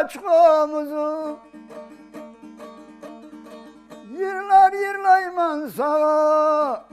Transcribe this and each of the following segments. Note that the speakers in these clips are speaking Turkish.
ağaç komuzu yırlar yırlayman sağa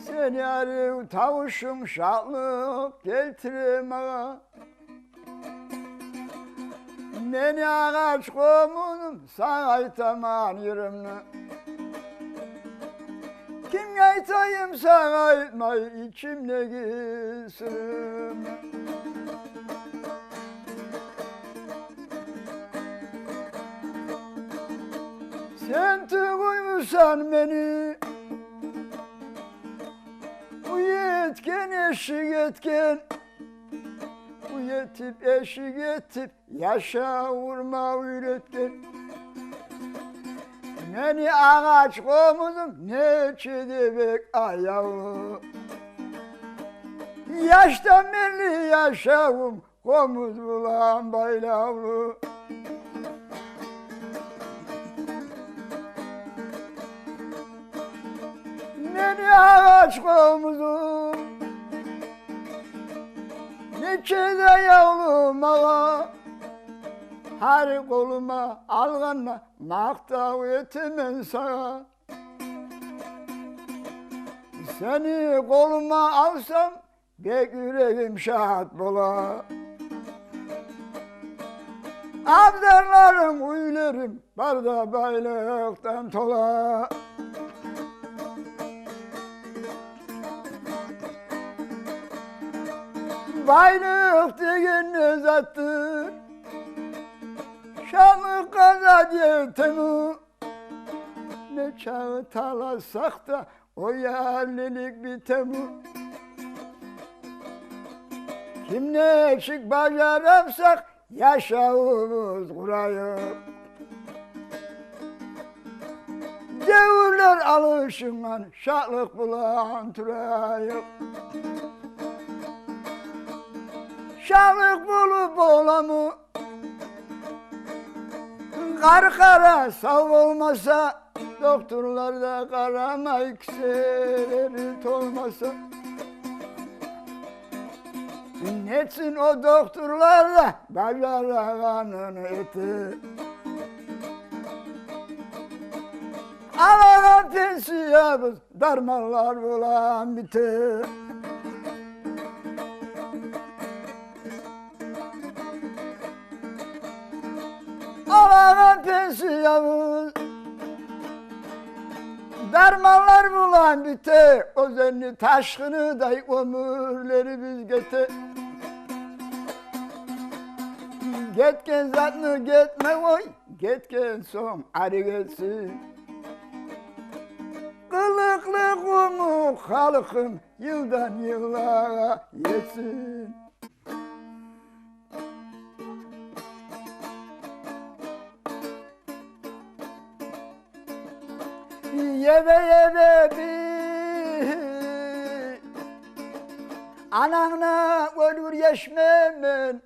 seni arı tavuşum şahlık getirem ağa beni ağaç komuzum sağaytaman yürümlü kim yaytayım sağaytmay içimdeki sırrım sen tügüymüşsen beni uyetken eşik etken uyetip eşik etip yaşa vurma üretken beni ağaç komuzum ne çedebek ayağı yaştan belli yaşavum komuz bulan baylavlu beni ağaç komuzum ne çede yavrum ağa her koluma alganla maktav etemen sağa seni koluma alsam bek yüreğim şahat bola abdarlarım uylerim barda baylıktan tola baylık degen ne zattır şanlı kaza diyetemi ne çağı talasak da o yerlilik bitemi kim ne eksik bacaramsak yaşağımız kurayıp devurlar alışından şahlık bulan türayıp şahlık bulup olamı kar kara sav olmasa doktorlar da karama iksirleri olmasa netsin o doktorlar da bacarağanın eti Allah'a pensiyabız darmallar bulan biti Allah'a pensiyabız darmallar bulan biti o zenni taşkını da ömürleri biz gete Getken zatını getme oy getken son arı gelsin kılıklı kumu halkım yıldan yıla yesin yebe yebe bir ananla ölür yaşmem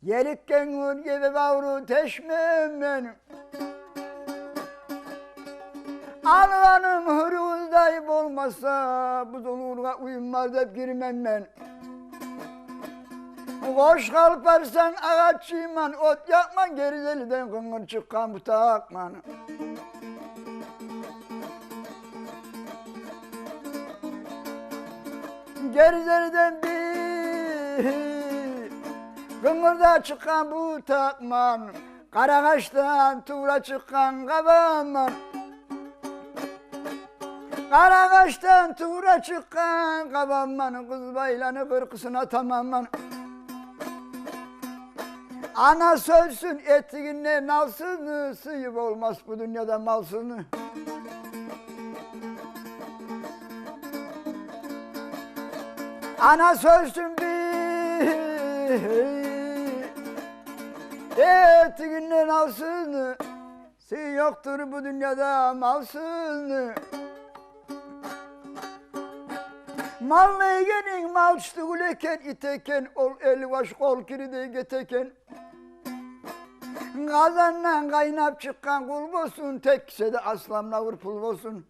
yelikken ur gibi bağru teşmem ben Alvanım hırızdayıp olmasa bu dolurga uyumaz hep girmem ben Koş kalparsan ağaççıyman ot yakman gerizeliden kıngır çıkan bu takman Gerizeliden bir Kıngırda çıkan bu takman Karakaş'tan tuğra çıkan kabaman Karakaş'tan tuğra çıkan kabaman Kız baylanı kırkısına tamaman Ana sözsün etiğinle nalsızını Sıyıp olmaz bu dünyada malsızını Ana sözsün bir etiğinden alsın Sen yoktur bu dünyada malsın Mallı egenin mal çtığıleken iteken Ol el baş kol kiride geteken Kazandan kaynap çıkan kul olsun Tek kişide aslanla vur pul olsun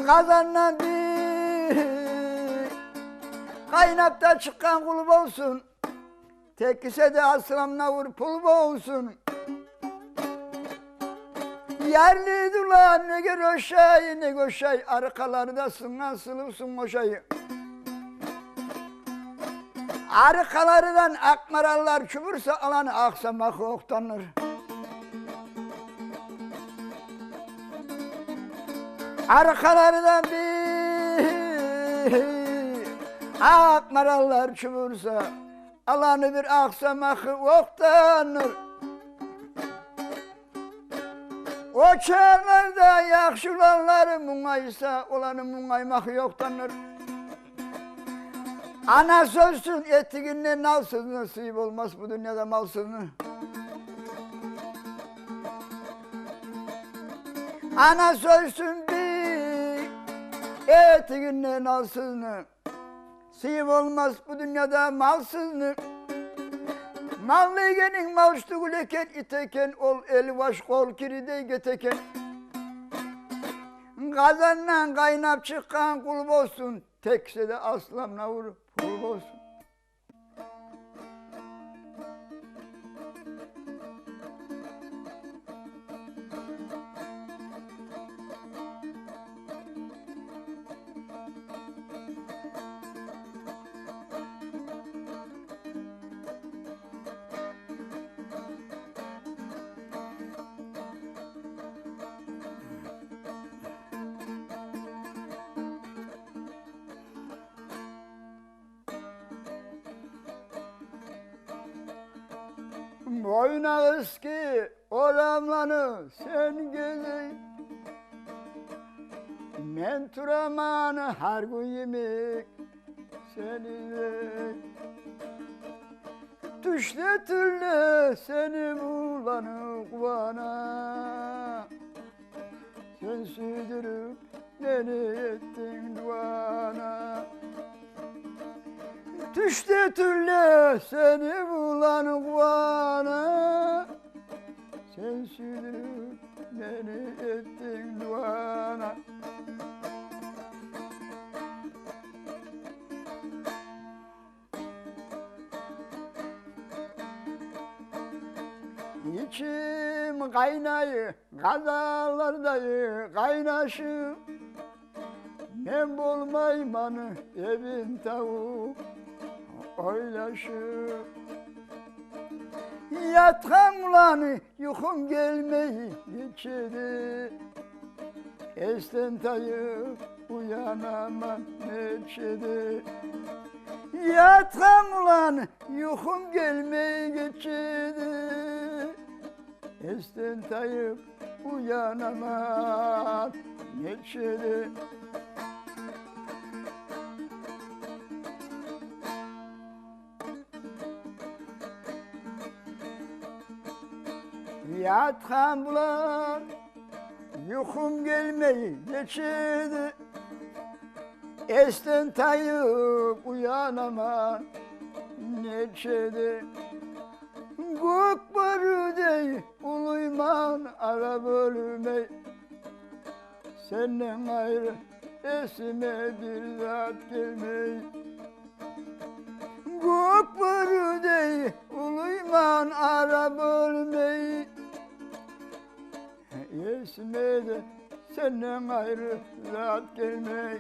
Kazandan bir kaynakta çıkan kulüp olsun. Tekise de aslanla vur pul olsun. Yerli dulan ne göşay ne göşay, arkalardasın asılırsın koşayı. Arkalarından akmarallar çubursa alanı aksamak oktanır. Arkalarından bir akmarallar çubursa alanı bir aksamak oktanır. O çağlarda yakşılanları muğaysa olanı muğaymak yoktanır. Ana sözsün etiğinle nalsız nasip olmaz bu dünyada malsızını. Ana sözsün bir etiğinle nalsızını. Nasip olmaz bu dünyada malsızını. Mallı genin mavuştu güleken iteken ol el baş kol kiride geteken. Kazandan kaynap çıkan kulüp olsun. Tekse de aslanla vur pul olsun. Boyna eski oramlanı sen gezi. Men turamanı her gün yemek seni. Düşle türlü seni bulanık bana. Sen sürdürüp beni ettin duvana. Düşte türlü seni bulanık bana. Sen sürdürüp beni ettin duvana. İçim kaynayı, gazalardayı kaynaşı. Ben bulmaymanı evin tavuk oylaşı. Yatkan ulanı yukum gelmeyi geçedi. Esten tayıp uyanamam neçedi. Yatkan ulanı yukum gelmeyi geçedi. Esten tayıp uyanamam neçedi. Yatkan bulan yukum gelmeyi geçirdi. Esten tayıp uyanamam neçedi. Gök barudey uluyman ara bölümey. Senden ayrı esime bir zat gelmey. Gök barudey uluyman ara bölümey. Esime de senden ayrı zat gelmey.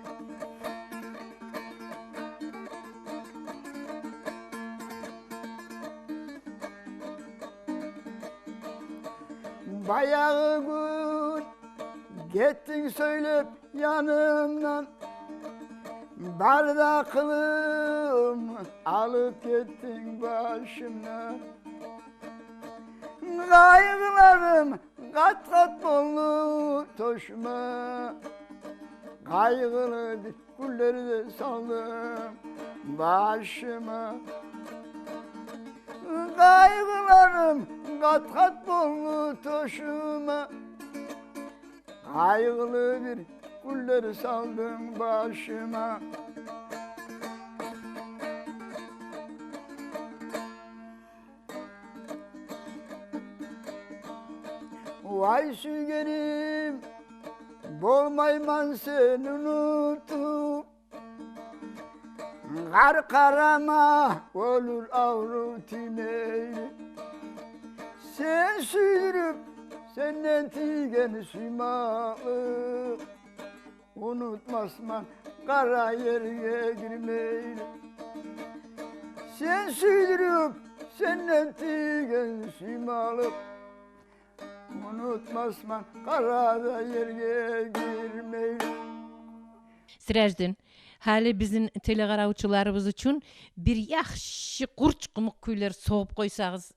Bayağı gün gittin söyleyip yanımdan. Bardaklım alıp gittin başımdan. Kaygılarım kat kat dolu toşuma. Kaygılı gülleri de saldım başıma. Kaygılarım kat kat dolu toşuma. Kaygılı bir gülleri saldım başıma. Vay sügerim, bolmayman seni unutup. Kar karama olur avru tineyli. Sen süydürüp senden tigen suymalı. Unutmazman kara yerine girmeyli. Sen süydürüp senden tigen suymalı. Unutmazman karada yerine girmeyli. Sirajdin, hali bizim telegarawçılarımız üçün bir yaxşı qurç qımıq kuylar soğup koysağız